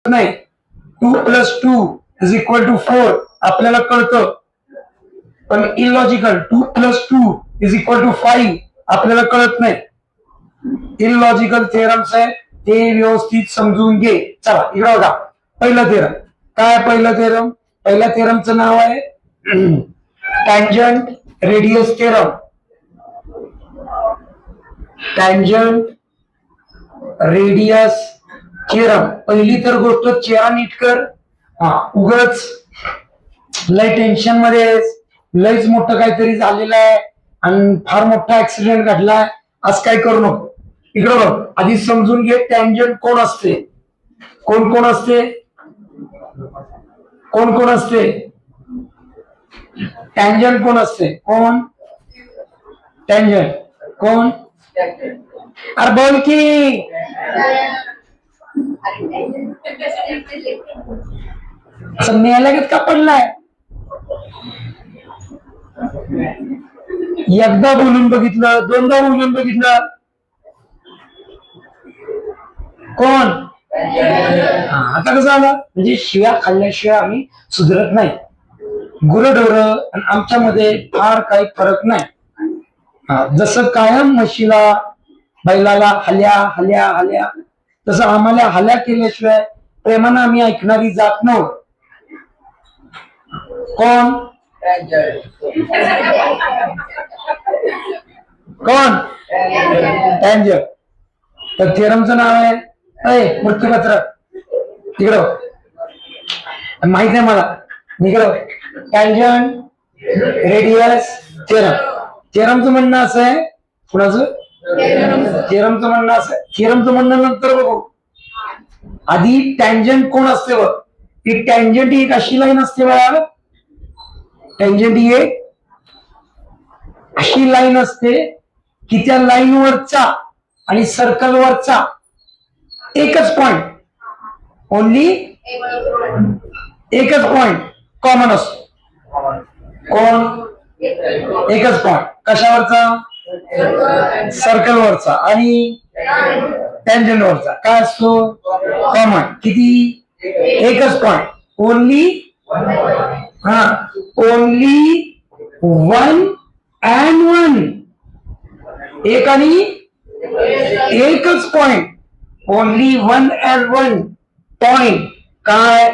नाही. 2+2 = 4 आपल्याला कळतं, पण इलॉजिकल 2+2 = 5 आपल्याला कळत नाही. इलॉजिकल थेरम्स आहे ते व्यवस्थित समजून घे. चला इकडे बघा, पहिला थेरम काय? पहिल्या थेरमचं नाव आहे tangent radius theorem. Tangent radius theorem. पहिली तर गोष्ट चेहरा नीट कर. उगाच लय टेन्शन मध्ये लयच मोठं काहीतरी झालेलं आहे आणि फार मोठा ऍक्सिडेंट घडलाय असं काय करू नको. इकडं बघ, आधी समजून घे टँजंट कोण असते. कोण असते? कोण असते? टँजंट कोण असते? कोण टँजंट? कोण? अरे बोल की. असं मेल्यागत का पडलाय? एकदा बोलून बघितलं, दोनदा बोलून बघितलं. कोण? आता कसं आलं म्हणजे शिव्या खाल्ल्याशिवाय आम्ही सुधरत नाही. गुरढोर आणि आमच्यामध्ये फार काही फरक नाही. जसं कायम म्हशीला बैलाला हल्या हल्या हल्या, तसं आम्हाला हल्या केल्याशिवाय प्रेमानं आम्ही ऐकणारी जात नव्हतो. कोण? कोण? टँजंट. तर थेरमचं नाव आहे मृत्यूपत्र. तिकडं माहित आहे मला. इकडं टँजंट रेडियस थेरम. थेरमचं म्हणणं असं आहे. कुणाचं? थेरमचं म्हणणं असं आहे. थेरमचं म्हणणं नंतर बघू. आधी टँजंट कोण असते बघ. ती टँजंट ही एक अशी लाईन असते बघा. टँजंट ही एक अशी लाईन असते की त्या लाईनवरचा आणि सर्कलवरचा एकच पॉइंट, ओनली एकच पॉइंट कॉमन असतो. कोण? एकच पॉइंट. कशावरचा? सर्कलवरचा. आणि टँजंटवरचा काय असतो? कॉमन. किती? एकच पॉइंट. Only only 1 and 1. एक आणि एकच पॉइंट. Only 1 and 1 point. काय?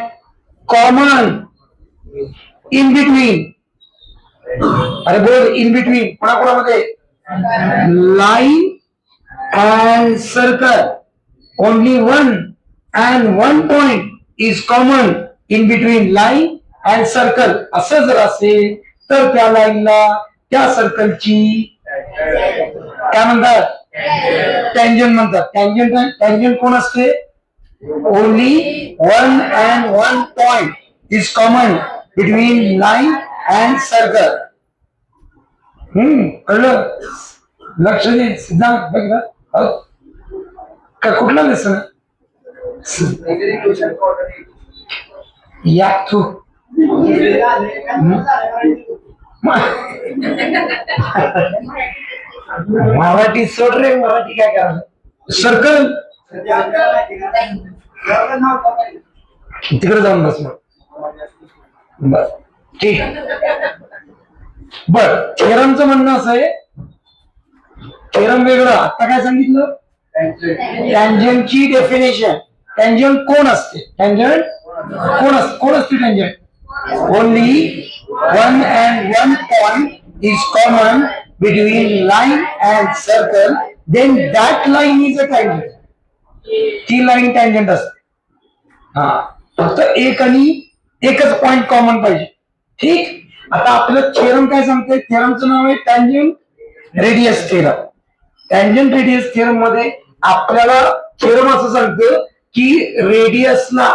कॉमन. In between. अरे बोल, इन बिटवीन कोणाकोणामध्ये? Line and circle. Only 1 and 1 point is common in between line and circle. असं जर असेल तर त्या लाईनला, त्या सर्कलची काय म्हणतात? टँजंट म्हणतात. टँजंट कोण असते? Only 1 and 1 point is common between line and circle. कळलं? लक्ष दे. सिद्धांत बघ का कुठला लेसन या तू मराठी सोड रे. मराठी काय करायला? सर्कल तिकडे जाऊन बस मग. ठीक. बर, थेरमचं म्हणणं असं आहे. थेरम वेगळं. आता काय सांगितलं? टँजंटची डेफिनेशन. टँजंट कोण असते? टँजंट कोण असते? Tangent only 1 and 1 point is common between line and circle, then that line is a tangent. ती लाईन टँजंट असते. फक्त एक आणि एकच पॉइंट कॉमन पाहिजे. ठीक. आता आपलं थेरम काय सांगते? थेरमचं नाव आहे tangent radius theorem. Tangent radius theorem मध्ये आपल्याला थेरम असं सांगतं की रेडियसला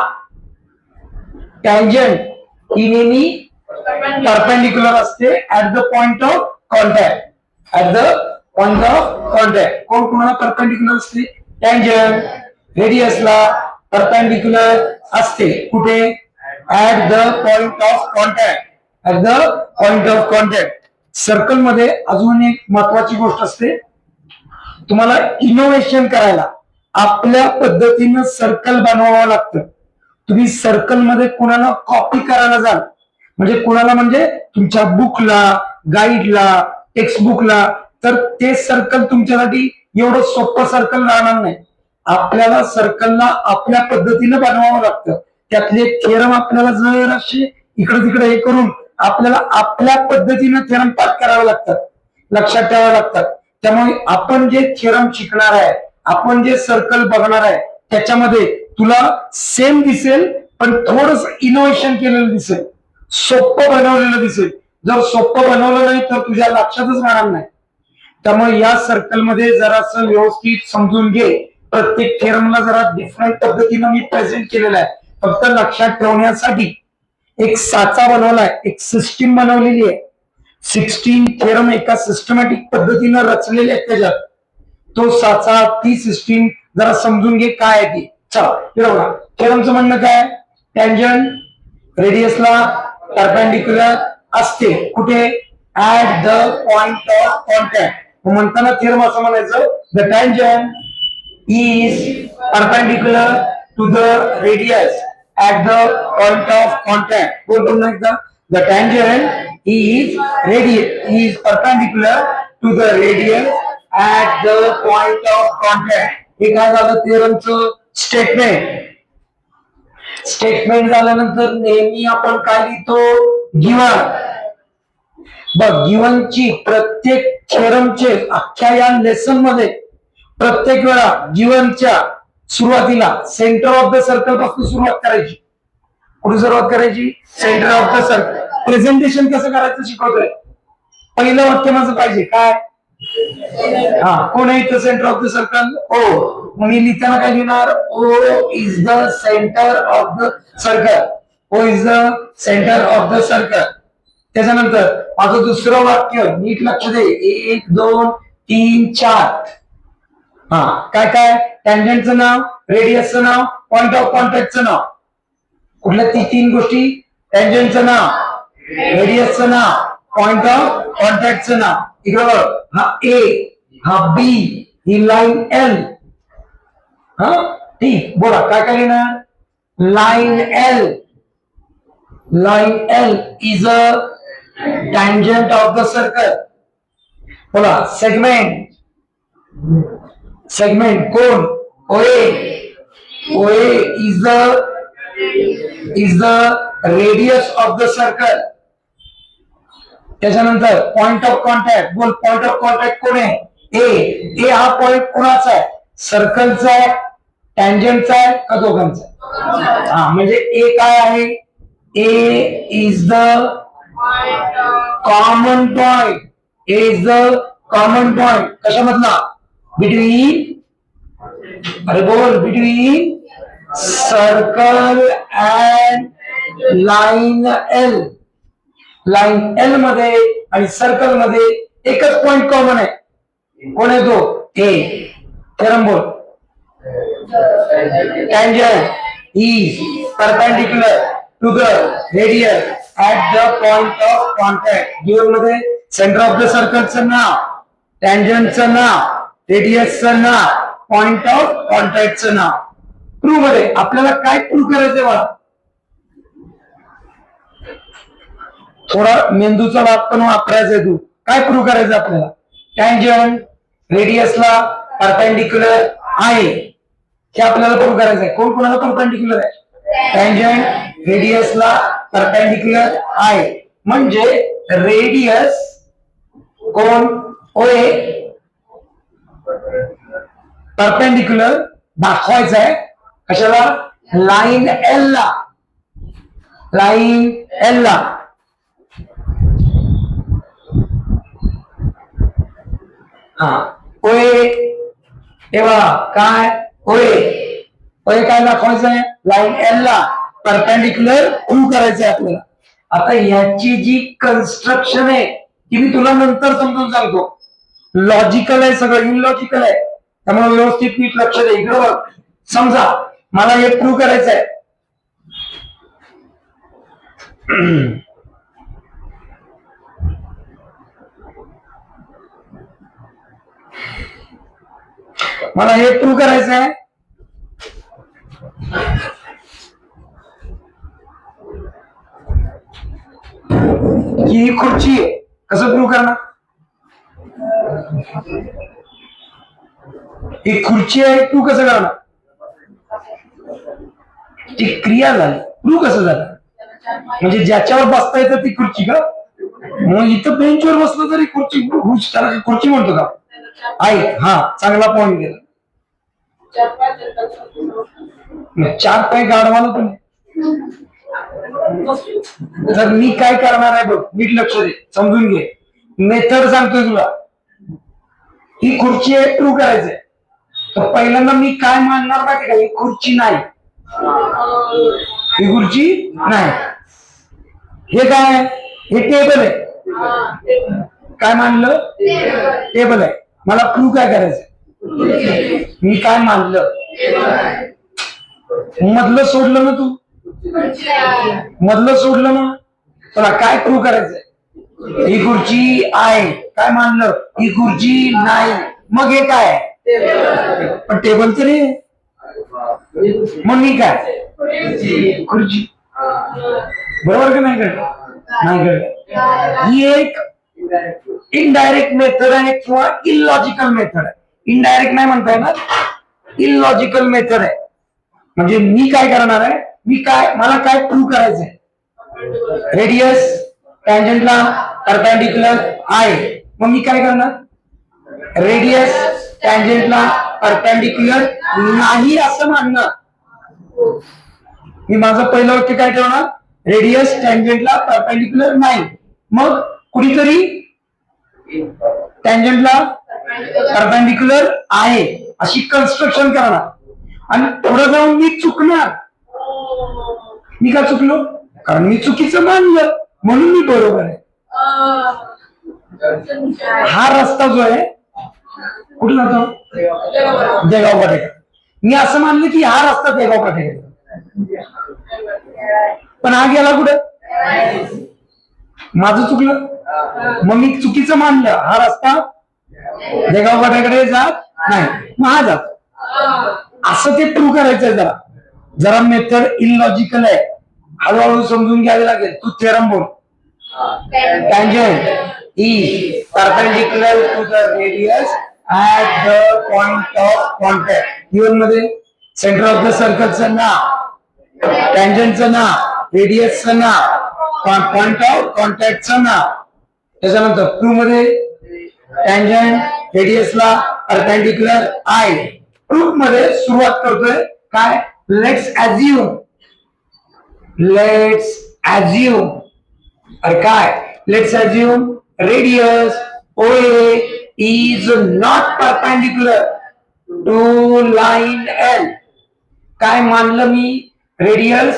टँजंट ही नेहमी परपेंडिक्युलर असते at the point of contact. At the point of contact. कोण कोणाला परपेंडिक्युलर असते? टँजंट रेडियसला परपेंडिक्युलर असते. कुठे? At the point of contact. At the point of contact. Circle मध्ये अजून एक महत्वाची गोष्ट असते. तुम्हाला इनोव्हेशन करायला आपल्या पद्धतीनं सर्कल बनवावं लागतं. तुम्ही सर्कल मध्ये कुणाला कॉपी करायला जाल, म्हणजे कुणाला म्हणजे तुमच्या बुकला, गाईडला, टेक्स्टबुकला, तर ते सर्कल तुमच्यासाठी एवढं सोपं सर्कल राहणार नाही. आपल्याला सर्कलला आपल्या पद्धतीने बनवावं लागतं. त्यातले थेरम आपल्याला जर असे इकडे तिकडे हे करून आपल्याला आपल्या पद्धतीने थेरम पाठ करावे लागतात, लक्षात ठेवावे लागतात. त्यामुळे आपण जे थेरम शिकणार आहे, आपण जे सर्कल बघणार आहे, त्याच्यामध्ये तुला सेम दिसेल पण थोडस इनोव्हेशन केलेलं दिसेल, सोपं बनवलेलं दिसेल. जर सोपं बनवलं नाही तर तुझ्या लक्षातच राहणार नाही. त्यामुळे या सर्कल मध्ये जरासं व्यवस्थित समजून घे. प्रत्येक थेरमला जरा डिफरंट पद्धतीनं मी प्रेझेंट केलेला आहे. फक्त लक्षात ठेवण्यासाठी एक साचा बनवलाय, एक सिस्टीम बनवलेली आहे. 16 थेरम एका सिस्टमॅटिक पद्धतीनं रचलेले आहेत त्याच्यात. तो साचा, ती सिस्टीम जरा समजून घे काय आहे ती. चला, थेरमचं म्हणणं काय? टँजंट रेडियसला परपेंडिक्युलर असते कुठे? At the point of contact. म्हणताना थेरम असं म्हणायचं, the tangent is perpendicular to the radius at the point of contact. बोल पुन्हा एकदा, the tangent is perpendicular to the radius at the point of contact. हे काय झालं थेरमचं स्टेटमेंट. स्टेटमेंट झाल्यानंतर नेहमी आपण काय लिहितो? गिवन. बघ, गिवनची प्रत्येक थेरमचे अख्ख्या या लेसन मध्ये प्रत्येक वेळा गिवनच्या सुरुवातीला सेंटर ऑफ द सर्कल पासून सुरुवात करायची. कुठे सुरुवात करायची? Centre of the circle. Presentation कसं करायचं शिकवतोय. पहिलं वाक्य माझं पाहिजे काय? कोण आहे इथं centre of the circle? O. मी लिहिताना काय लिहिणार? O is the centre of the circle. O is the centre of the circle. त्याच्यानंतर माझं दुसरं वाक्य नीट लक्ष दे. 1 2 3 4. काय काय? टँजंटचं नाव, रेडियसचं नाव, पॉइंट ऑफ कॉन्टॅक्टचं नाव. कुठल्या तीन गोष्टी? टँजंटचं नाव, रेडियसचं नाव, पॉइंट ऑफ कॉन्टॅक्टचं नाव. इकडे बघ, हा ए, हा बी, ही लाईन एल. ठीक, बोला काय काय लिहिणार? Line L. Line L is a tangent of the circle. बोला सेगमेंट. सेगमेंट कोण? OA. OA is the radius of the circle. त्याच्यानंतर पॉइंट ऑफ कॉन्टॅक्ट. बोल, पॉइंट ऑफ कॉन्टॅक्ट कोण आहे? ए. हा पॉइंट कोणाचा आहे? सर्कलचा आहे, टँजंटचा आहे का दोघांचा? म्हणजे ए काय आहे? A is the common point. A is the common point. कशामधला? बिटवीन, अरे बोल, between circle and line L. Line L मध्ये आणि सर्कल मध्ये एकच पॉइंट कॉमन आहे. कोण आहे तो? ए. थेरम बोल. Tangent is perpendicular to the radius at the point of contact. Given मध्ये सेंटर ऑफ द सर्कलचं नाव, टँजंटचं नाव, रेडियसचं नाव, पॉइंट ऑफ कॉन्टॅक्टचं नाव. प्रूव्ह मध्ये आपल्याला काय प्रूव्ह करायचंय बघा. थोडा मेंदूचा भाग पण वापरायचा आहे. तू काय प्रूव्ह करायचं आपल्याला? टँजंट रेडियसला परपेंडिक्युलर आहे हे आपल्याला प्रूव्ह करायचं आहे. कोण कोणाला परपेंडिक्युलर आहे? टँजंट रेडियसला परपेंडिक्युलर आहे. म्हणजे रेडियस कोण? OA परपेंडिक्युलर दाखवायचं आहे कशाला? लाईन एल ला. लाईन एल ला. OA तेव्हा काय? OA काय दाखवायचं आहे? लाईन एल ला परपेंडिक्युलर प्रूव्ह करायचंय आपल्याला. आता याची जी कन्स्ट्रक्शन आहे ती मी तुला नंतर समजून सांगतो. लॉजिकल आहे सगळं, इनलॉजिकल आहे. त्यामुळे व्यवस्थित नीट लक्ष दे. इकडं बघ, समजा मला हे प्रूव्ह करायचं आहे. मला हे प्रूव्ह करायचं आहे की ही खुर्ची आहे, कसं प्रूव्ह करणार? ही खुर्ची आहे, प्रूव्ह कसं करणार? ती क्रिया झाली, प्रूव्ह कसं झालं? म्हणजे ज्याच्यावर बसता येतं ती खुर्ची का? मग इथं बेंचवर बसलं तरी खुर्ची, खुर्ची म्हणतो का? आहे, हा चांगला पॉइंट गेला. 4 पाय गाडवाला पण. जर मी काय करणार आहे बघ, नीट लक्ष दे, समजून घे. मेथड सांगतोय तुला. ही खुर्ची आहे, प्रूव्ह करायचंय. तर पहिल्यांदा मी काय मानणार माहिती का? ही खुर्ची नाही, ही खुर्ची नाही. हे काय? हे टेबल आहे. काय मानलं? टेबल आहे. मला प्रूव्ह काय करायचंय? मी काय मानलं? मधलं सोडलं ना तू, मधलं सोडलं ना. तुला काय प्रूव्ह करायचंय? ही खुर्ची आहे, काय मानलं? ही खुर्ची नाही. मग हे काय? पण टेबल तरी. मग मी काय? खुर्ची. बरोबर का नाही कळलं? नाही कळलं. ही एक इनडायरेक्ट मेथड आहे किंवा इलॉजिकल मेथड आहे. इनडायरेक्ट नाही म्हणता येणार, इलॉजिकल मेथड आहे. म्हणजे मी काय करणार आहे? मला काय प्रूव्ह करायचंय? रेडियस टँजंटला परपेंडिक्युलर आहे. मग मी काय करणार? रेडियस टँजंटला परपेंडिक्युलर नाही असं मानणं. मी माझं पहिलं वाक्य काय ठेवणार? रेडियस टँजंटला परपेंडिक्युलर नाही. मग कुणीतरी टँजंटला परपेंडिक्युलर आहे अशी कन्स्ट्रक्शन करणार. आणि पुढे जाऊन मी चुकणार. मी का चुकलो? कारण मी चुकीचं मानलं, म्हणून मी बरोबर आहे. हा रस्ता जो आहे कुठे जातो? देगाव पाटेकर. मी असं मानलं की हा रस्ता देगाव पाटेकर, पण हा गेला कुठे? माझं चुकलं. मग मी चुकीचं मानलं, हा रस्ता देगाव पाट्याकडे जात नाही, मग हा जात. असं ते प्रूव्ह करायचंय. जरा मेथड इलॉजिकल आहे, हळूहळू समजून घ्यावे लागेल. तू थेरम बोल. Tangent is perpendicular to the radius at the point of contact. Given मध्ये सेंटर ऑफ द सर्कलचं नाव, टँजंटचं नाव, रेडियसचं नाव, पॉइंट ऑफ कॉन्टॅक्टचं नाव. त्याच्यानंतर प्रूव्ह मध्ये टँजंट रेडियसला परपेंडिक्युलर आहे. प्रूफ मध्ये सुरुवात करतोय काय? Let's assume. अरे काय? Let's assume radius OA is not perpendicular to line L. काय मानलं मी? रेडियस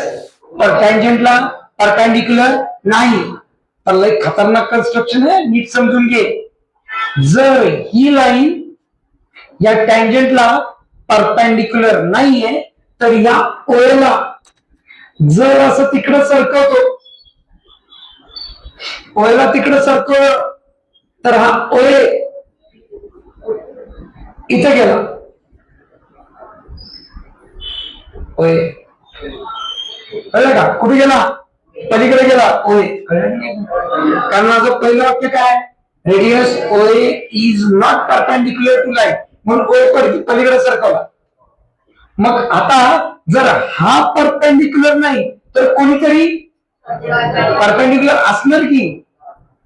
टँजंटला परपेंडिक्युलर नाही. तर लय खतरनाक कन्स्ट्रक्शन आहे, नीट समजून घे. जर ही लाईन या टँजंटला परपेंडिक्युलर नाहीये, तर या ओळेला जर असं तिकडं सरकवतो, ओळेला तिकडं सरकवलं, तर हा ओळे इथे गेला. ओळे कळलं का? कुठे गेला? पलीकडे गेला. ओळे कारण माझं पहिलं वाक्य काय? Radius OA is not perpendicular to line, म्हणून ओळे पलीकडे सरकवला. मग आता जर हा परपेंडिक्युलर नाही तर कोणीतरी परपेंडिक्युलर असणार की?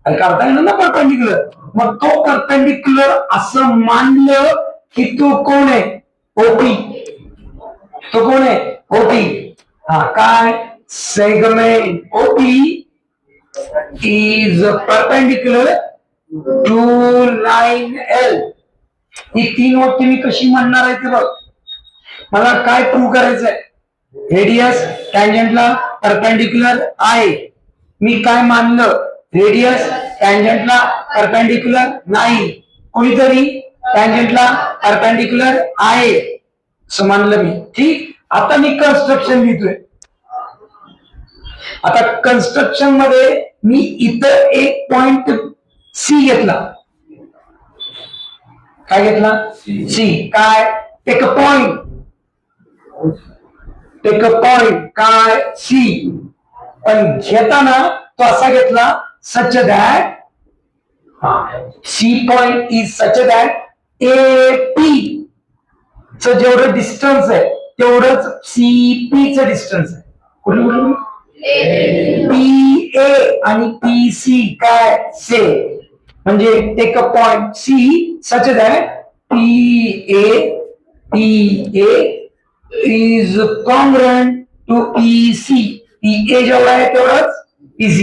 करता येणार ना परपेंडिक्युलर. मग तो परपेंडिक्युलर असं मानलं की तो कोण आहे? OP. तो कोण आहे? OP. हा काय? Segment OP is perpendicular to line L. ही 3 वाक्य मी कशी म्हणणार आहे ते बघ. मला काय प्रूव्ह करायचंय? रेडियस टँजंटला परपेंडिक्युलर आहे. मी काय मानलं? रेडियस टँजंटला परपेंडिक्युलर नाही. कोणीतरी टँजंटला परपेंडिक्युलर आहे असं मानलं मी. ठीक. आता मी कन्स्ट्रक्शन लिहितोय. आता कन्स्ट्रक्शन मध्ये मी इथं एक पॉइंट C घेतला. काय घेतला? C. काय? Take a point. Take a point काय? C. पण घेताना तो असा घेतला such that C point is such that AP च जेवढं डिस्टन्स आहे तेवढंच CP च डिस्टन्स आहे. कुठलं PA आणि PC काय सेम. म्हणजे take a point C such that PA is congruent to PC. PA जेवढा आहे तेवढाच PC.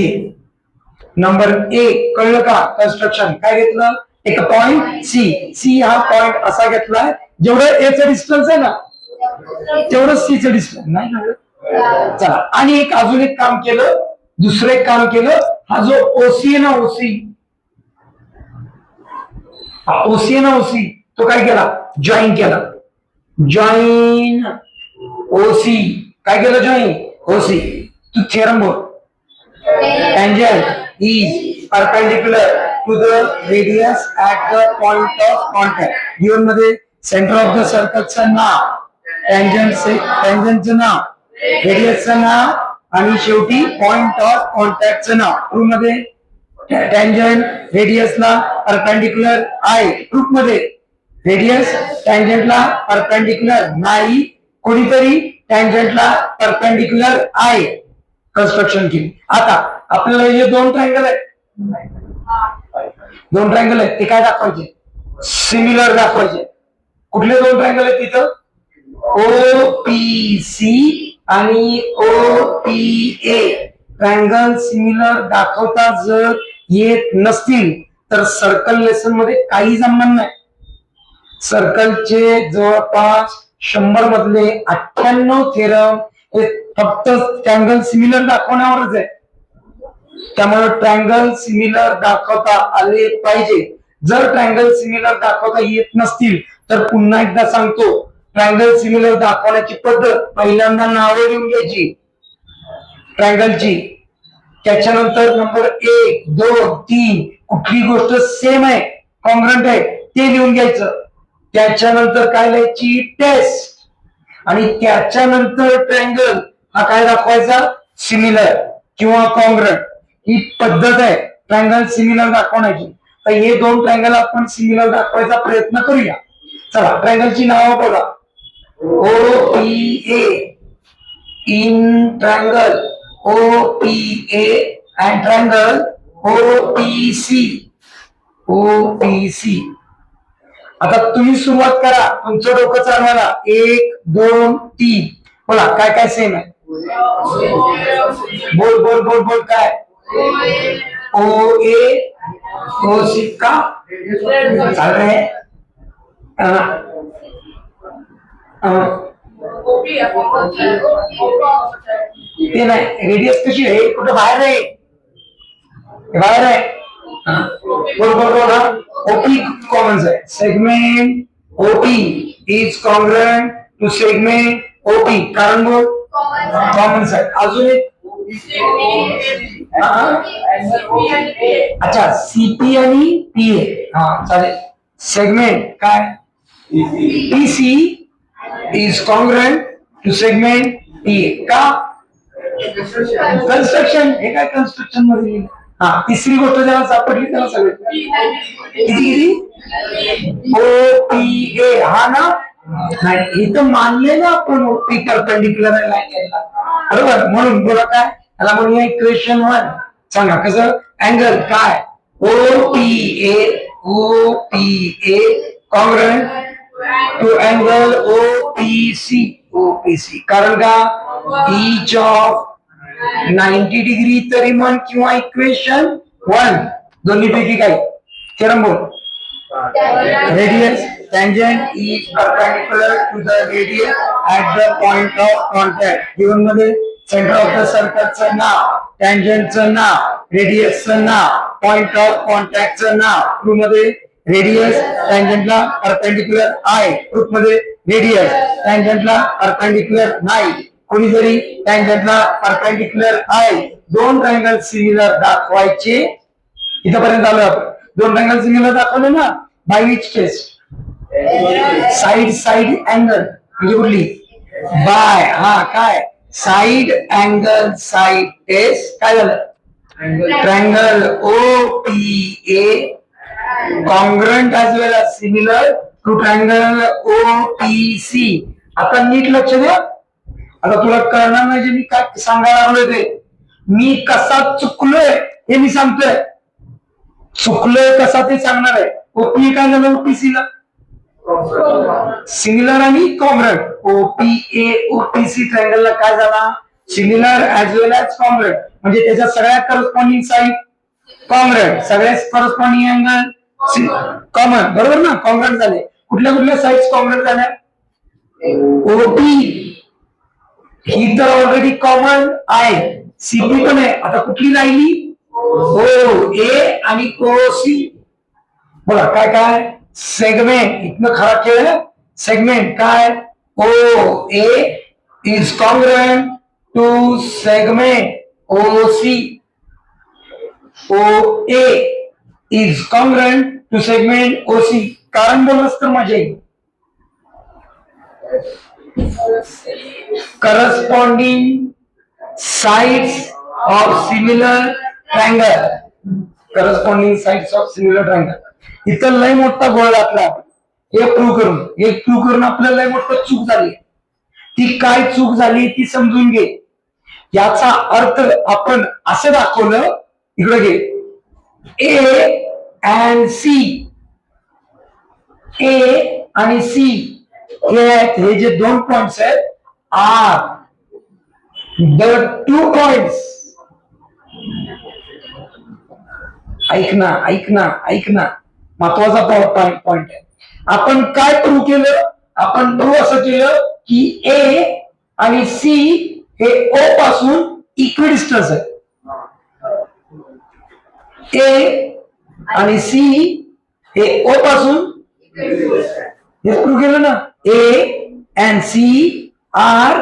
नंबर ए कळलं का? कन्स्ट्रक्शन काय घेतलं? एक पॉइंट सी हा पॉइंट असा घेतलाय जेवढं ए चं डिस्टन्स आहे ना तेवढं सी चं डिस्टन्स नाही ना. चला आणि अजून एक काम केलं, दुसरं एक काम केलं. हा जो ओसी आहे ना ओसी आहे ना ओसी तो काय केला? जॉईन केला. जॉईन ओसी काय केलं? Join OC. तू थेरम बोल. Tangent is perpendicular to the radius at the point of contact. Given मध्ये center of the circle चं नाव, tangent चं नाव, radius चं नाव आणि शेवटी point of contact चं नाव. Proof मध्ये tangent radius ला perpendicular आहे. Proof मध्ये radius tangent ला perpendicular नाही, कोणीतरी tangent ला perpendicular आहे. कन्स्ट्रक्शन केली. आता आपल्याला हे दोन ट्रायंगल आहेत, ते काय दाखवायचे? सिमिलर दाखवायचे. कुठले दोन ट्रायंगल आहेत तिथं? OPC आणि OPA. ट्रायंगल सिमिलर दाखवता जर येत नसतील तर सर्कल लेसन मध्ये काही संबंध नाही. सर्कलचे जवळपास 100 मधले 98 थेरम फक्त ट्रायंगल सिमिलर दाखवण्यावरच आहे. त्यामुळे ट्रायंगल सिमिलर दाखवता आले पाहिजे. जर ट्रायंगल सिमिलर दाखवता येत नसतील तर पुन्हा एकदा सांगतो, ट्रायंगल सिमिलर दाखवण्याची पद्धत पहिल्यांदा नावे लिहून घ्यायची ट्रायंगलची. त्याच्यानंतर नंबर 1, 2, 3 कुठली गोष्ट सेम आहे, कॉन्ग्रंट आहे ते लिहून घ्यायचं. त्याच्यानंतर काय लिहायची? टेस्ट. आणि त्याच्यानंतर ट्रायंगल हा काय दाखवायचा? सिमिलर किंवा कॉन्ग्रंट. ही पद्धत आहे ट्रायंगल सिमिलर दाखवण्याची. तर हे दोन ट्रायंगल आपण सिमिलर दाखवायचा प्रयत्न करूया. चला ट्रायंगलची नावं बघा. OPA in triangle OPA and triangle OPC. आता तुम्ही सुरुवात करा तुमचं डोकं चालवायला. 1, 2, 3 बोला काय काय सेम आहे? बोल बोल बोल बोल काय? OA OC का चाल रहे ते नाही. रेडियस कशी आहे? कुठं बाहेर आहे? बाहेर आहे. बोल बोल बोल. हा OP कॉमन आहे. Segment OP is congruent to segment OP. कारण बोल कॉमन आहे. अजून एक अच्छा CP आणि PA. हा चालेल. सेगमेंट काय? PC is congruent to segment PA. का? कन्स्ट्रक्शन. हे काय कन्स्ट्रक्शन मध्ये? हा तिसरी गोष्ट ज्याला सापडली त्याला सगळं किती OPA. हा ना नाही इथं मानलेलं आपण OP परपेंडिक्युलर लाईन बरोबर. म्हणून बोला काय त्याला म्हणूया इक्वेशन 1. सांगा कसं? अँगल काय? OPA congruent to angle OPC. कारण का? ईच ऑफ 90 डिग्री तरी म्हण किंवा इक्वेशन 1 दोन्ही पैकी काही. थेरम बोल. Radius tangent is perpendicular to the radius at the point of contact. Given मध्ये center of the circle चं नाव, tangent चं नाव, radius चं नाव, point of contact चं नाव. Proof मध्ये radius tangent ला perpendicular आहे. Proof मध्ये radius tangent ला perpendicular नाही, कोणी जरी tangent ला perpendicular आहे. दोन ट्रायंगल सिमिलर दाखवायचे. इथपर्यंत आलो आपण. दोन ट्रायंगल सिमिलर दाखवले ना by which test? Side angle म्हणजे कुठली? बाय. हा काय? Side angle side test. काय झालं? triangle OPA congruent as well as similar to triangle OPC. आता नीट लक्ष द्या. आता तुला कळणार नाही जे मी काय सांगायला लागलोय ते. मी कसा चुकलोय हे मी सांगतोय. चुकलोय कसा ते सांगणार आहे. ओपी काय झालं ओपीसी ला सिमिलर आणि कॉंग्रंट. ओपीए ओपीसी ट्रायंगल ला काय झाला similar as well as congruent. म्हणजे त्याच्या सगळ्या करस्पॉन्डिंग साईड कॉंग्रंट, सगळ्या करस्पॉन्डिंग अँगल कॉमन. बरोबर ना. कॉंग्रंट झाले. कुठल्या कुठल्या साईड्स कॉंग्रंट झाल्या. ओपी ही तर ऑलरेडी कॉमन आहे. सीपी पण आहे. आता कुठली राहिली ओ ए आणि ओ सी. बोला काय काय सेगमेंट. इथनं खरा खेळ. सेगमेंट काय O A is congruent to segment O C. O A is congruent to segment O C. कारण बोललास तर मजा येईल. corresponding sides of similar triangle. corresponding sides of similar triangle. इथं लय मोठा गोळ घातला. हे प्रूव्ह करून आपल्याला लय मोठं चूक झाली. ती काय चूक झाली ती समजून घे. याचा अर्थ आपण असं दाखवलं. इकडे घे ए अँड सी. ए आणि सी हे जे दोन पॉइंट्स आहेत आर द टू पॉइंट्स. ऐकना महत्वाचा पॉइंट आहे. आपण काय प्रूव्ह केलं. आपण प्रूव्ह असं केलं की ए आणि सी हे ओ पासून इक्विडिस्टन्स आहे. ए आणि सी हे ओ पासून हे प्रूव्ह केलं ना. A and C are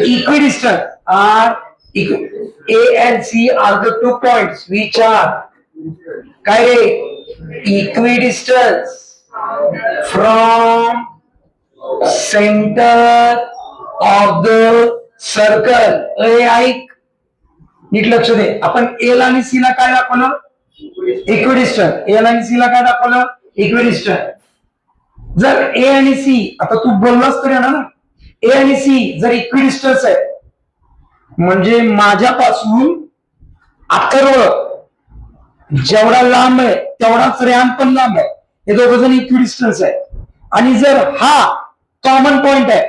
equidistant. A and C are the 2 points which are काय रे equidistant from center of the circle. ऐक नीट लक्ष दे. आपण A ला आणि C ला काय दाखवलं इक्विडिस्टंट. A ला आणि C ला काय दाखवलं इक्विडिस्टंट. जर ए आणि सी आता तू बोललास तरी ना ए आणि सी जर इक्विडिस्टन्स आहे म्हणजे माझ्यापासून अथर्व जेवढा लांब आहे तेवढाच रॅम पण लांब आहे. हे दोघ जण इक्विडिस्टन्स आहे. आणि जर हा कॉमन पॉइंट आहे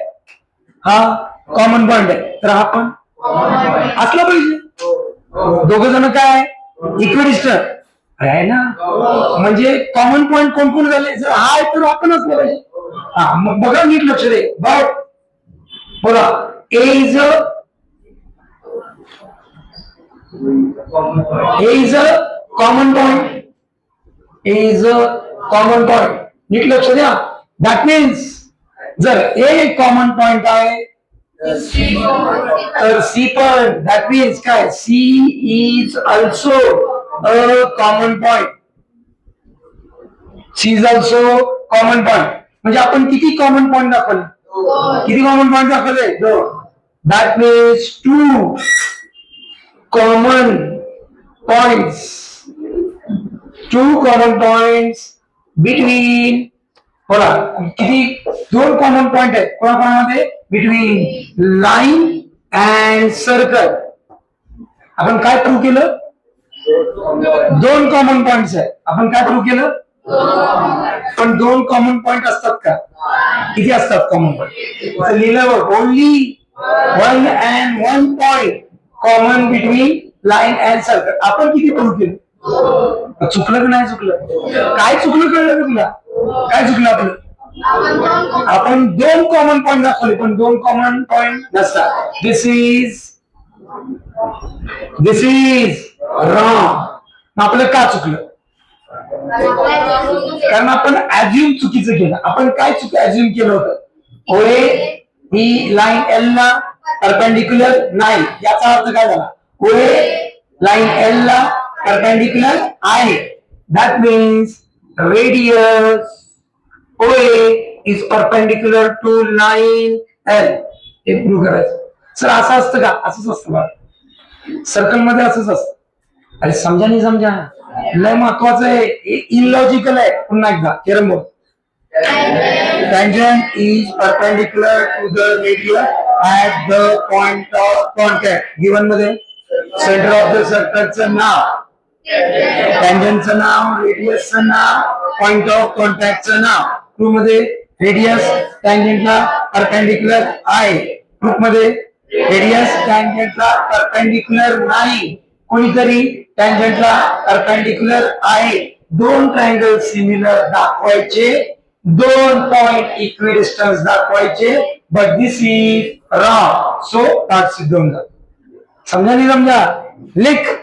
तर हा पण असला पाहिजे. दोघ जण काय इक्विडिस्टन्ट आहे ना. म्हणजे कॉमन पॉइंट कोण कोण झाले. जर हा आहे तर आपण असलं पाहिजे. मग बघा नीट लक्ष दे. बट बोला A is a common point. A is a common point. नीट लक्ष द्या. दॅट मीन्स जर ए कॉमन पॉइंट आहे तर सी पण. दॅट मीन्स काय C is also a common point. C is also common point. म्हणजे आपण किती कॉमन पॉइंट दाखवले. किती कॉमन पॉइंट दाखवले 2. That means 2 common points. 2 common points between बोला किती 2 कॉमन पॉइंट आहेत कोणाकोणामध्ये बिटवीन लाईन अँड सर्कल. आपण काय प्रूव्ह केलं 2 कॉमन पॉइंट्स आहेत. आपण काय प्रूव्ह केलं. पण 2 कॉमन पॉइंट असतात का. किती असतात कॉमन पॉइंट. लिहिलं only 1 and 1 point common between line and circle. आपण किती प्रूव्ह केलं. चुकलं की नाही चुकलं. काय चुकलं कळलं का तुला. काय चुकलं आपलं. आपण 2 कॉमन पॉइंट दाखवले पण 2 कॉमन पॉइंट नसतात. दिस इज रॉंग. आपलं का चुकलं. कारण आपण ऍज्युम चुकीचं केलं. आपण काय ऍज्युम केलं होतं ओए ही लाईन एल ला परपेंडिक्युलर नाही. याचा अर्थ काय झाला ओए लाईन एल ला परपेंडिक्युलर आहे. That means radius OA is perpendicular to line L. हे प्रूव्ह करायचं. सर असं असतं का. असंच असतं बघा. सर्कल मध्ये असंच असतं. अरे समजा नाही समजा, लय महत्वाचं आहे, इलॉजिकल आहे. पुन्हा एकदा थेरम बोल. Tangent is perpendicular to the radius at the point of contact. Given मध्ये सेंटर ऑफ द सर्कलचं नाव, टँजंटचं नाव, रेडियसचं नाव, पॉइंट ऑफ कॉन्टॅक्टचं नाव. ट्रू मध्ये रेडियस टँजंटला परपेंडिक्युलर आहे. प्रूफ मध्ये रेडियस टँजंटला परपेंडिक्युलर नाही, कोणीतरी टँजंटला परपेंडिक्युलर आहे. दोन ट्रायंगल सिमिलर दाखवायचे, दोन पॉइंट इक्विडिस्टन्स दाखवायचे, but this is wrong. So ताट सिद्ध होऊन जात. समजा नाही समजा, लिख.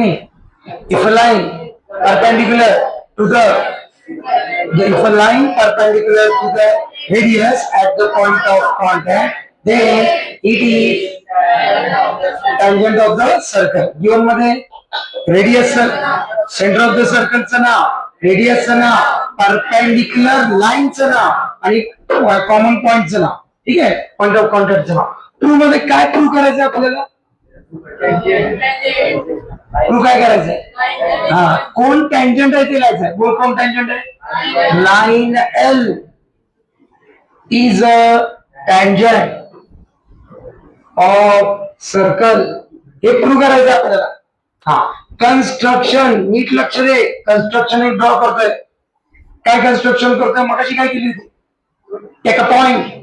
if a line perpendicular to the if a line perpendicular to the radius at the point of contact, then it is tangent of the circle. Given मध्ये radius center of the circle चं नाव, radius चं नाव, perpendicular line चं नाव आणि common point चं नाव. ठीक आहे, point of contact चं नाव. Prove मध्ये काय प्रूव्ह करायचं आपल्याला? प्रूव्ह काय करायचंय? हा, कोण टँजंट आहे ते लिहायचंय. बोल, कोण टँजंट आहे? Line L is a tangent of circle. हे प्रूव्ह करायचं आपल्याला. हा, कन्स्ट्रक्शन नीट लक्ष दे. कन्स्ट्रक्शन एक ड्रॉ करतोय. काय कन्स्ट्रक्शन करतोय? मगाशी काय केली होती? Take a point.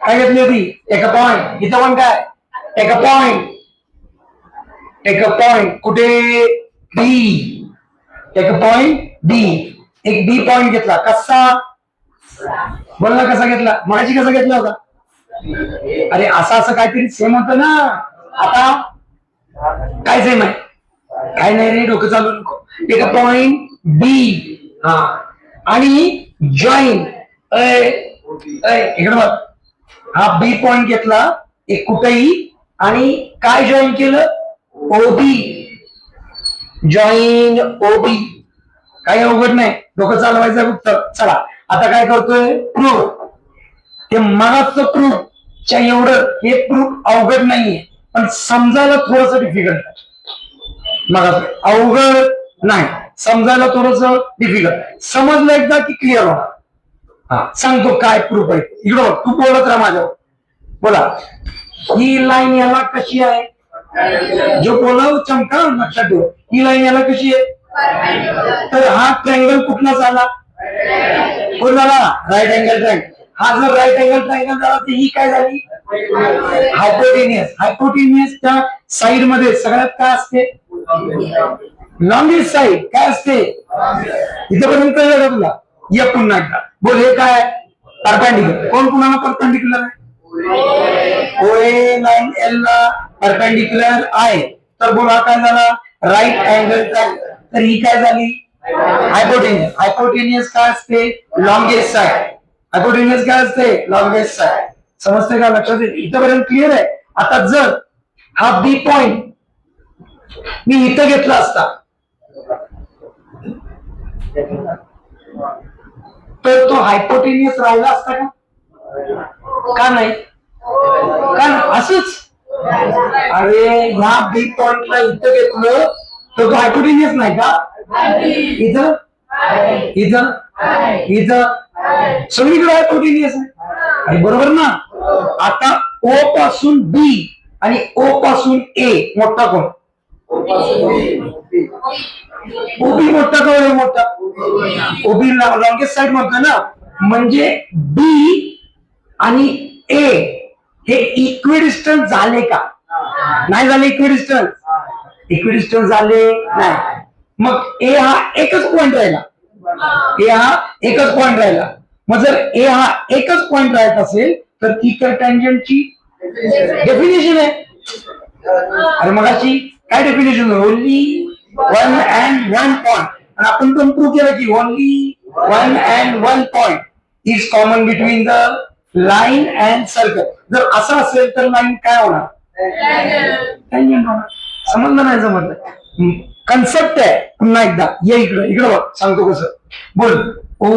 काय घेतली होती? Take a point. इथं पण काय? Take a point. Take a point कुठे? D. Take a point D. एक डी पॉइंट घेतला. कसा? बोल ना, कसा घेतला? मगाशी कसा घेतला होता? अरे असं असं काहीतरी सेम होतं ना. आता काय सेम आहे? काय नाही रे, डोकं चालू नको. Take a point D. हा, आणि जॉईन. इकडे बघ, हा बी पॉइंट घेतला एक कुठेही आणि काय जॉईन केलं? ओबी. जॉईन ओबी. काही अवघड नाही, डोकं चालवायचं फक्त. चला आता काय करतोय? प्रूफ. ते मगाच प्रूफ च्या एवढं हे प्रूफ अवघड नाहीये, पण समजायला थोडस डिफिकल्ट आहे. मग अवघड नाही, समजायला थोडस डिफिकल्ट. समजलं एकदा की क्लिअर होणार. हा, सांगतो काय प्रूफ आहे. इकडं तू बोलत राहा माझ्यावर. बोला, ही लाईन याला कशी आहे? जो बोलाव चमका लक्षात ठेव. ही लाईन याला कशी आहे? तर हा ट्रायंगल कुठला झाला? कुठला झाला? Right angle triangle. हा जर राईट अँगल ट्रायंगल झाला तर ही काय झाली? हायपोटेनियस. हायपोटेनियसच्या साइड मध्ये सगळ्यात काय असते? Longest side. काय असते? इथपर्यंत कळलं का तुला? ये पुन्हा एकदा बोल. हे काय? परपेंडिक्युलर. कोण कुणाला परपेंडिक्युलर आहे? ओए लाईन एल ला परपेंडिक्युलर आहे. तर बोला काय झाला? Right angle triangle. तर ही काय झाली? हायपोटेनियस. हायपोटेनियस काय असते? Longest side. हायपोटेनियस काय असते? Longest side. समजते का? लक्षात येईल? इथपर्यंत क्लिअर आहे. आता जर हा बी पॉइंट मी इथं घेतला असता तर तो हायपोटेनियस राहिला असता का? का नाही? का असंच? अरे ह्या बी पॉइंटला इथं घेतलं तर तो हायपोटेनियस नाही का? इथं इथं इथं सगळीकडे हायपोटेनियस आहे. आणि बरोबर ना? आता ओ पासून बी आणि ओ पासून ए मोठा कोण? ओबी मोठा कोण आहे? मोठा ओबी लॉंगेस्ट साइड म्हणतो ना. म्हणजे बी आणि ए हे इक्विडिस्टन्स झाले का? नाही झाले इक्विडिस्टन्स. इक्विडिस्टन्स झाले नाही. मग ए हा एकच पॉइंट राहिला. ए हा एकच पॉइंट राहिला. मग जर ए हा एकच पॉइंट राहत असेल तर ती तर टँजंटची डेफिनेशन आहे. अरे मगाशी काय definition? Only one and one point. आणि आपण पण प्रूव्ह केलं की only one and one point is common between the line and circle. जर असं असेल तर लाईन काय होणार? टँजंट होणार. समजलं नाही? समजलं? कन्सेप्ट आहे. पुन्हा एकदा ये इकडं. इकडं बघ, सांगतो कसं. बोल. ओ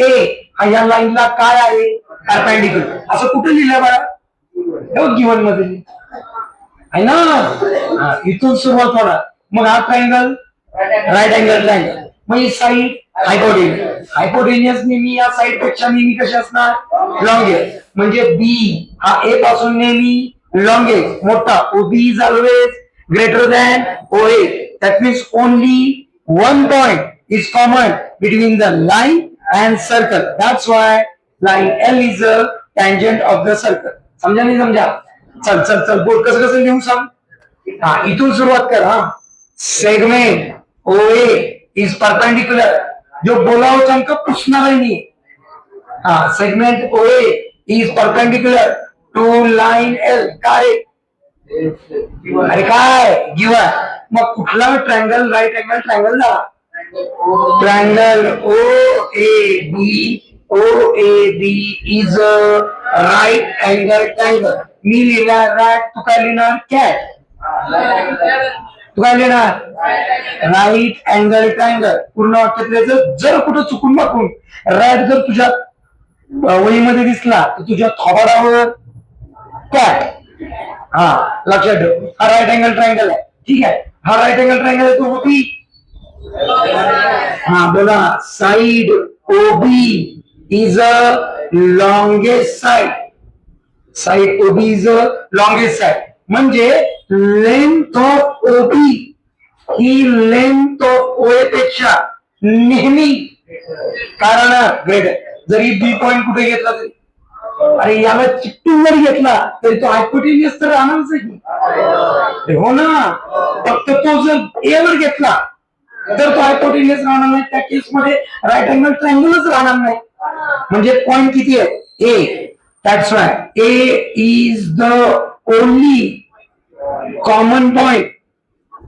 ए हा या लाईनला काय आहे? परपेंडिक्युलर. असं कुठे लिहिलं बाळा? गिवन मध्ये आहे ना. इथून सुरुवात होणार. मग हा ट्रायंगल राईट अँगल ट्रायंगल. मग ही साईड हायपोटेनियस. हायपोटेनियस नेहमी या साईड पेक्षा नेहमी कशी असणार? लॉंगेस्ट. म्हणजे बी हा ए पासून नेहमी लॉंगेस्ट मोठा. ओबी इज ऑलवेज ग्रेटर दॅन ओए. That means only one point is common between the line and circle. That's why line L is a tangent of the circle. समजा नाही समजा? चल चल चल बोल. कसं कसं लिहू सांग? हा, इथून सुरुवात कर. हा, सेगमेंट ओए इज परपेंडिक्युलर. जो बोलाव चमक पुसणार नाही. हा, segment OA is perpendicular to line L. काय? अरे काय गिवन. मग कुठला ट्रायंगल राईट अँगल ट्रायंगल झाला. Triangle OAB is a right angle triangle. मी लिहिला राईट, तू काय लिहिणार कॅट. तू काय लिहिणार राईट अँगल ट्रायंगल. पूर्ण वाक्यातलं जर कुठं चुकून माकून राईट जर तुझ्या वहीमध्ये दिसला तर तुझ्या थोबाडावर कॅट. हा लक्षात ठेव, हा राईट अँगल ट्रायंगल आहे. ठीक आहे, हा राईट अँगल ट्रायंगल आहे. तो ओबी. हा बोला, side OB is a longest side. Side OB is a longest side म्हणजे लेंथ ऑफ ओबी ही लेंथ ऑफ ओए पेक्षा नेहमी कारण ग्रेटर. जरी बी पॉइंट कुठे घेतला तरी, अरे याला चिकटून जरी घेतला तरी तो हायपोटेनियस तर राहणारच आहे. हो ना, फक्त तो जर ए वर घेतला तर तो हायपोटेनियस राहणार नाही. त्या केसमध्ये राईट अँगल ट्रायंगलच राहणार नाही. म्हणजे पॉइंट किती आहे A. That's why A is the only common point.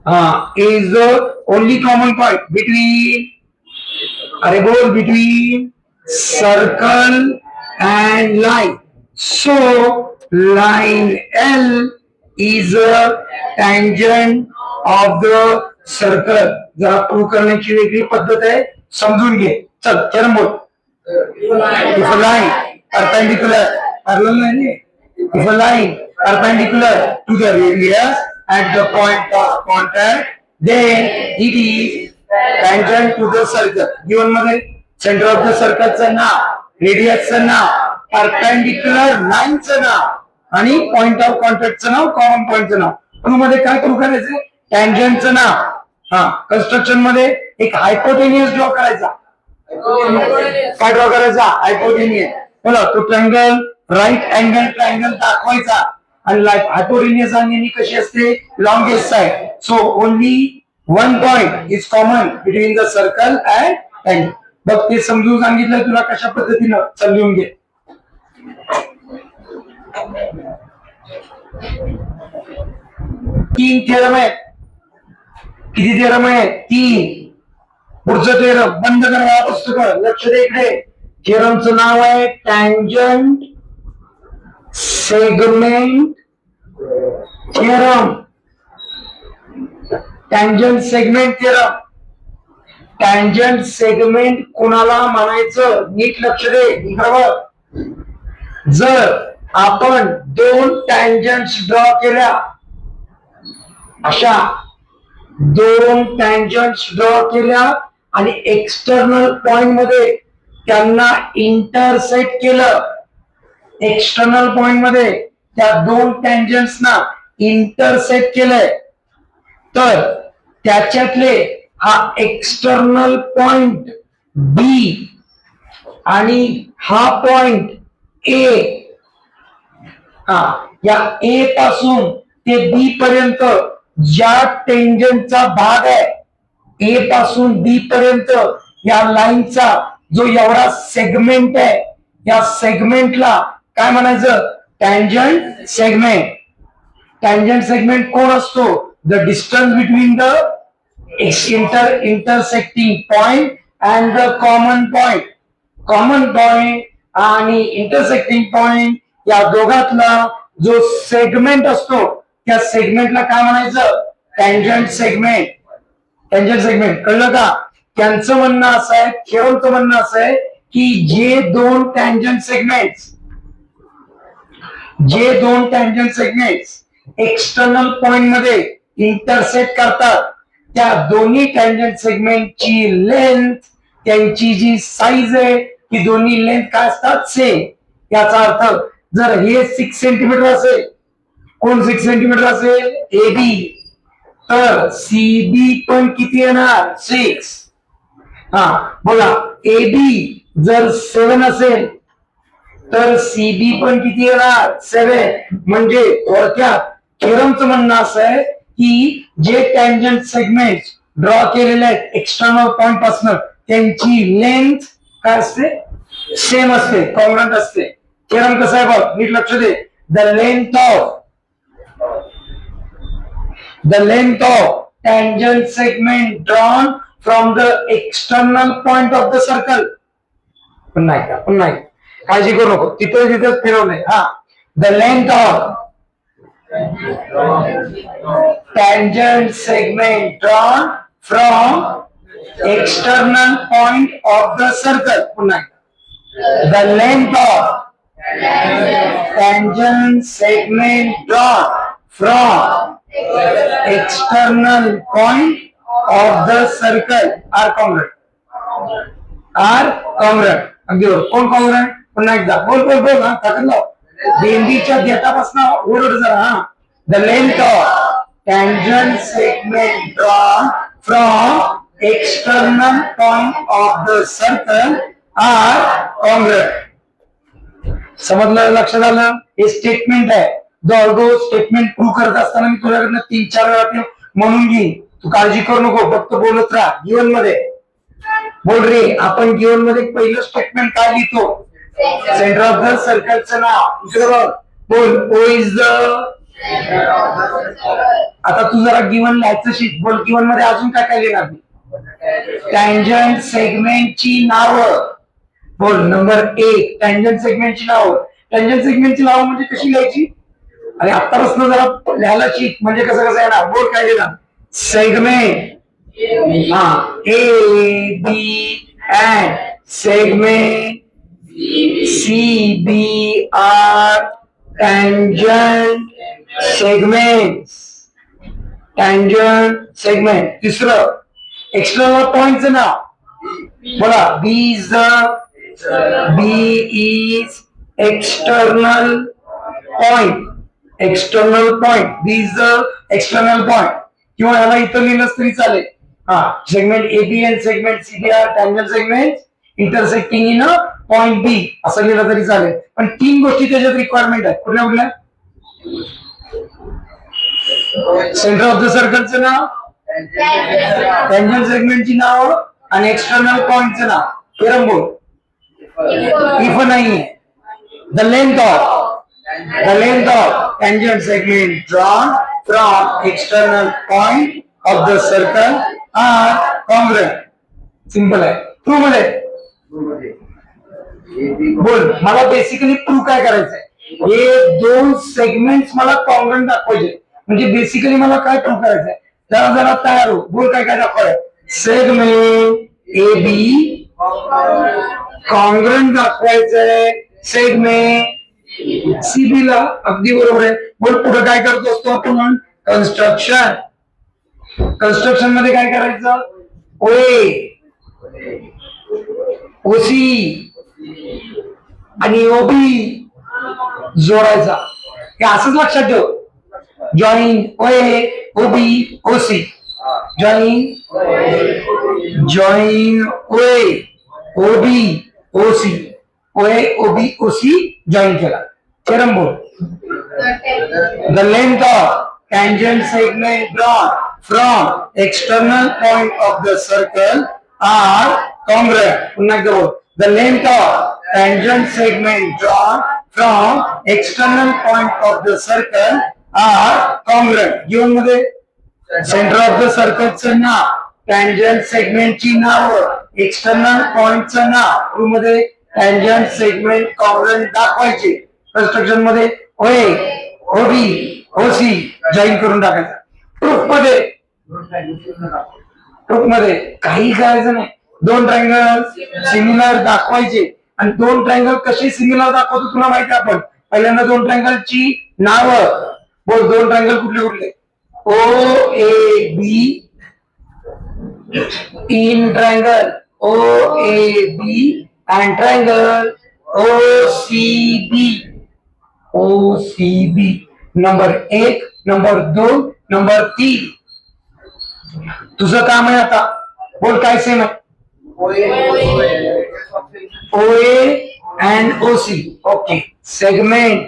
is the only common point between, अरे बोल, between circle and line. So line L is a tangent of the circle. जरा prove करण्याची वेगळी पद्धत आहे, समजून घे. चल चरण बोल. If a line perpendicular, parallel नाही, if a line perpendicular to the radius at the point of contact, then it is tangent to the circle. given मध्ये सेंटर ऑफ द सर्कलचं नाव, रेडियसचं नाव, परपेंडिक्युलर लाईनचं नाव आणि पॉइंट ऑफ कॉन्टॅक्टचं नाव, कॉमन पॉइंटचं नाव. प्रूव्ह मध्ये काय प्रूव्ह करायचं, टँजंटचं नाव. हा, कन्स्ट्रक्शन मध्ये एक हायपोटेनियस ड्रॉ करायचा. काय ड्रॉ करायचा, हायपोटेनियस. बोला, तो ट्रायंगल राईट अँगल ट्रायंगल दाखवायचा. आणि हायपोटेनियस आणि कशी असते, longest side. So only one point is common between the circle and triangle. बघ, ते समजून सांगितलं तुला कशा पद्धतीनं. चल लिहून घे. तीन थेरम आहेत. किती थेरम आहे, तीन. पुढचं थेरम बंद करा पुस्तक, लक्ष दे इकडे. थेरमचं नाव आहे tangent segment theorem. Tangent segment theorem. Tangent segment कोणाला म्हणायचं, नीट लक्ष दे इकडं. जर आपण दोन टँजंट्स ड्रॉ केल्या, अशा दोन टँजंट्स ड्रॉ केल्या आणि एक्सटर्नल पॉइंट मध्ये त्यांना इंटरसेक्ट केलं. एक्सटर्नल पॉइंट मध्ये त्या दोन टँजंट्सना इंटरसेक्ट केलंय, तर त्याच्यातले हा एक्सटर्नल पॉइंट बी आणि हा पॉइंट ए, या ए पासून ते बी पर्यंत ज्या टेंजंटचा भाग आहे, ए पासून बी पर्यंत या लाईनचा जो एवढा सेगमेंट आहे, या सेगमेंटला काय म्हणायचं, टँजंट सेगमेंट. टँजंट सेगमेंट कोण असतो, the distance between the intersecting point and the common point. Common point आणि इंटरसेक्टिंग पॉइंट या दोघातला जो सेगमेंट असतो, त्या सेगमेंटला काय म्हणायचं, टँजंट सेगमेंट. टँजंट सेगमेंट कळलं का. त्यांचं म्हणणं असं आहे, थेरमचं म्हणणं असं आहे की जे दोन टँजंट सेगमेंट्स एक्सटर्नल पॉइंट मध्ये इंटरसेक्ट करतात, त्या दोन्ही टँजंट सेगमेंटची लेंथ, त्यांची जी साईज आहे, ती दोन्ही लेंथ काय असतात, सेम. याचा अर्थ जर हे 6 सेंटीमीटर असेल, कोण 6 सेंटीमीटर असेल, एबी, तर सीबी पण किती येणार, 6. हा बोला, एबी जर 7 असेल तर सीबी पण किती येणार, 7. म्हणजे थोडक्यात थेरमचं म्हणणं असं आहे की जे टँजंट सेगमेंट ड्रॉ केलेले आहेत एक्सटर्नल पॉइंट पासून, त्यांची लेंथ काय असते, सेम असते, कॉन्ग्रुएंट असते. थेरम कसं आहे बघ, नीट लक्ष दे. The length of the length of tangent segment drawn from the external point of the circle. पुन्हा एकदा काळजी करू नको, तिथेच फिरवलंय. हा, the length of tangent segment drawn from external point of the circle. The length of tangent segment drawn from external point of the circle are congruent. अगदी बरोबर. कोण कॉंग्रुएंट? पुन्हा एकदा बोल हा, ताकद लाव. बेंबीच्या देठापासून ओरड जरा. हा, the length of tangent segment drawn from external point of the circle are congruent. समजलं, लक्षात आलं? हे स्टेटमेंट आहे. जो स्टेटमेंट प्रूव्ह करत असताना मी तुझ्याकडनं 3-4 वेळा म्हणून घे. तू काळजी करू नको, फक्त बोलत राहा. गिवन मध्ये बोल रे. आपण गिवन मध्ये पहिलं स्टेटमेंट काय लिहितो? सेंटर ऑफ द सर्कलचं नाव बोल. O is the. आता तू जरा गिवन लिहायचं शिक. बोल, गिवन मध्ये अजून काय काय लिहिणार? टँजंट सेगमेंटची नावं. बोल, नंबर 1 टँजंट सेगमेंटची नावं. टँजंट सेगमेंटची नावं म्हणजे कशी लिहायची? आणि आतापासून जरा लिहायला शिक, म्हणजे कसं येणार. बोल, काय लिहिणार? सेगमेंट. हा, A B and segment C B are tangent segment. तिसरं एक्सटर्नल पॉइंटचं नाव. बोला, B is external point. B is the external point. किंवा याला इथं लिहिलं तरी चालेल. हा, segment A B and segment C B are tangent segment intersecting in a point B असं लिहिलं तरी चालेल. पण 3 गोष्टी त्याच्यात रिक्वायरमेंट आहेत. कुठल्या? सेंटर ऑफ द सर्कलचं नाव, टँजंट सेगमेंटची नाव आणि एक्सटर्नल पॉइंटचं नाव. केरम बोल. इफ नाहीये. The length of tangent segment drawn from external point of the circle are congruent. Simple आहे. ट्रू मध्ये बोल. मला बेसिकली प्रूव्ह काय करायचंय? हे 2 सेगमेंट्स मला कॉंग्रुएंट दाखवायचे. म्हणजे बेसिकली मला काय प्रूव्ह करायचंय? जरा तयार हो. बोल, काय दाखवायचं? सेगमेंट ए बी कॉंग्रुएंट दाखवायचंय सेगमेंट सी बी ला. अगदी बरोबर आहे. बोल, पुढे काय करतो असतो आपण? कन्स्ट्रक्शन मध्ये काय करायचं? ओए, ओसी आणि ओबी जोडायचा. हे असंच लक्षात ठेव. जॉईन ओए ओबी ओसी. जॉईन ओए ओबी ओसी. जॉईन केला. केरम बोल. The length of tangent segment drawn from external point of the circle are congruent. पुन्हा एकदा बोल. The length of tangent segment drawn from external point of the circle are congruent. Given मध्ये centre of the सर्कलचं नाव, tangent सेगमेंटची नाव, external पॉइंटचं नाव. ट्रू मध्ये टँजंट सेगमेंट कॉंग्रुएंट दाखवायचे. कन्स्ट्रक्शन मध्ये ओए ओबी ओसी जॉईन करून टाकायचा. प्रूफ मध्ये काही करायचं नाही. 2 ट्रायंगल सिमिलर दाखवायचे. आणि 2 ट्रायंगल कसे सिमिलर दाखवतो तुला माहिती. आपण पहिल्यांदा 2 ट्रायंगलची नावं बोल. 2 ट्रायंगल कुठले? O A B in triangle O A B and triangle O C B. Number 1, number 2, number 3. तुझं काम आहे आता. बोल, काय सेम आहे? OA and OC. Okay. Segment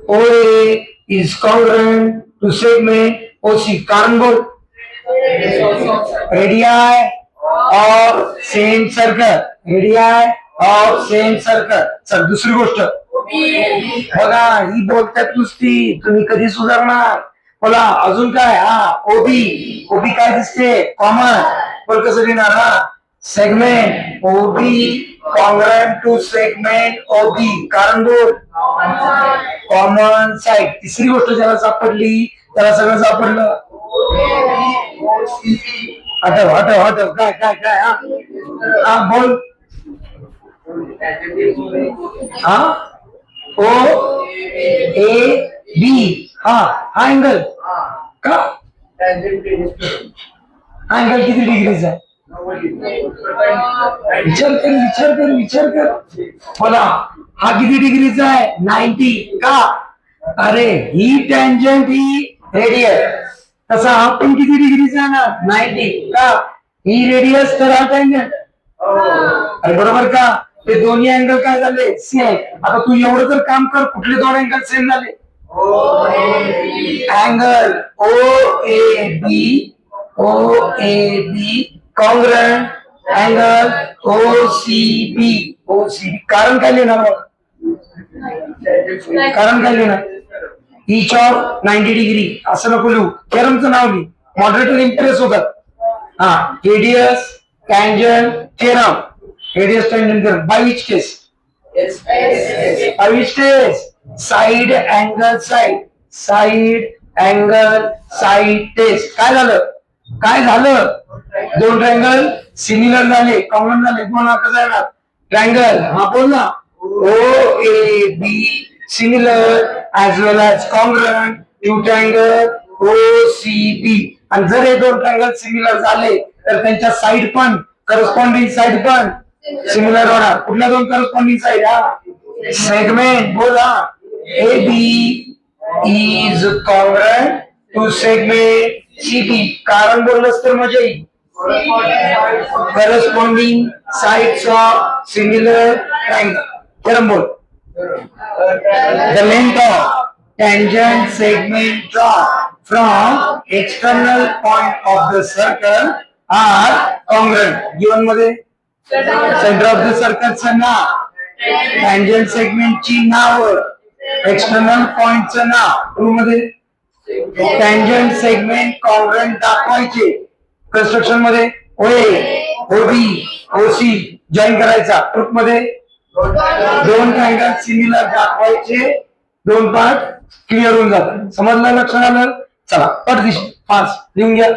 OA is congruent to segment OC. कारण बोल. Radii of same circle. चल, दुसरी गोष्ट बघा. ही बोलतात नुसती, तुम्ही कधी सुधारणार? बोला अजून काय? हा ओबी. ओबी काय दिसते? कॉमन. बोल कसं लिहिणार? हा सेगमेंट ओबी कॉन्ग्रॅन्ट टू सेगमेंट ओबी. कारण बोल कॉमन साईड. तिसरी गोष्ट ज्याला सापडली त्याला सगळं सापडलं. हटव हटव हटव. काय काय काय? हा बोल. हा ओ ए बी. हा हा अँगल का? हा अँगल किती डिग्रीचा आहे? विचार कर विचार कर विचार कर. बोला हा किती डिग्रीचा आहे? 90 का? अरे ही टँजंट ही रेडियस. तसा हा पण किती डिग्रीचा आहे ना? 90 का? ही रेडियस तर हा टँजंट. अरे बरोबर का? ते दोन्ही अँगल काय झाले? सेम. आता तू एवढं तर काम कर, कुठले दोन अँगल सेम झाले? Angle O A B congruent angle O C B. कारण काय लिहिणार? कारण काय लिहिणार? इच ऑफ 90 डिग्री असं नको लिहू. थेरमचं नाव लिही. मॉडरेटर इम्प्रेस होतात. हा radius tangent theorem. Radius tangent theorem by which case? By which case? Side angle side. Side angle side test. काय झालं? काय झालं? दोन ट्रायंगल सिमिलर झाले, कॉमन झाले. कोणा कसं येणार? ट्रायंगल. हा बोल ना. O A B similar as well as congruent to triangle O C B. आणि जर हे दोन ट्रायंगल सिमिलर झाले तर त्यांच्या साइड पण करस्पॉन्डिंग साइड पण सिमिलर होणार. कुठल्या दोन करस्पॉन्डिंग साइड? हा सेगमेंट. बोला A B is congruent to segment C B. कारण बोललंस तर मजा येईल. Corresponding sides of similar triangle. खरं बोल. The length of tangent segment drawn from external point of the circle are congruent. Given मध्ये center of the circle चं नाव, tangent segment ची नाव, external point चं नाव. ट्रू मध्ये tangent segment congruent दाखवायचे. Construction मध्ये ओबी OC join करायचा. ट्रुथ मध्ये दोन ट्रायंगल सिमिलर दाखवायचे. दोन पार्ट क्लिअर होऊन जातात. समजलं? लक्षात आलं? चला पटदिशी 5 लिहून घ्या.